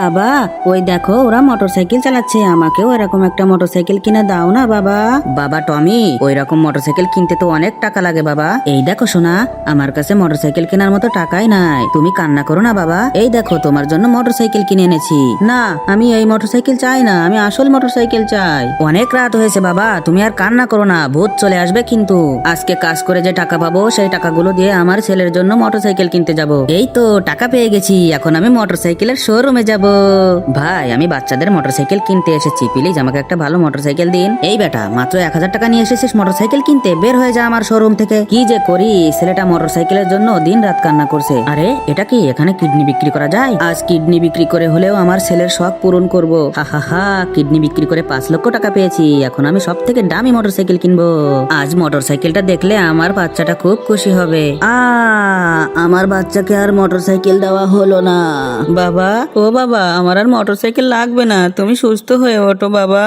বাবা, ওই দেখো ওরা মোটরসাইকেল চালাচ্ছে, আমাকেও এরকম একটা মোটরসাইকেল কিনে দাও না বাবা। বাবা টমি, ওই রকম মোটরসাইকেল কিনতে তো অনেক টাকা লাগে বাবা। এই দেখো সোনা, আমার কাছে মোটরসাইকেল কেনার মতো টাকাই নাই, তুমি কান্না করো না বাবা। এই দেখো তোমার জন্য মোটরসাইকেল কিনে এনেছি। না, আমি এই মোটরসাইকেল চাই না, আমি আসল মোটরসাইকেল চাই। অনেক রাত হয়েছে বাবা, তুমি আর কান্না করো না, ভূত চলে আসবে কিন্তু। আজকে কাজ করে যে টাকা পাবো সেই টাকাগুলো দিয়ে আমার ছেলের জন্য মোটরসাইকেল কিনতে যাব। এই তো টাকা পেয়ে গেছি, এখন আমি মোটরসাইকেলের শোরুমে যাব। ভাই, আমি বাচ্চাদের মোটরসাইকেল কিনতে এসেছি, প্লিজ আমাকে একটা ভালো মোটরসাইকেল দিন। এই বেটা, মাত্র 1000 টাকা নিয়ে এসেছিস মোটরসাইকেল কিনতে? বের হয়ে যা আমার শোরুম থেকে। কি যে করি, ছেলেটা মোটরসাইকেলের জন্য দিন রাত কান্না করছে। আরে এটা কি, এখানে কিডনি বিক্রি করা যায়? আজ কিডনি বিক্রি করে হলেও আমার ছেলের শখ পূরণ করব। হা হা হা, কিডনি বিক্রি করে 5 লক্ষ টাকা পেয়েছি, এখন আমি সব থেকে দামি মোটরসাইকেল কিনবো। আজ মোটরসাইকেলটা দেখলে আমার বাচ্চাটা খুব খুশি হবে। আমার বাচ্চাকে আর মোটরসাইকেল দেওয়া হলো না। বাবা, ও বাবা, আমার আর মোটরসাইকেল লাগবে না, তুমি সুস্থ হয়ে ওঠো বাবা।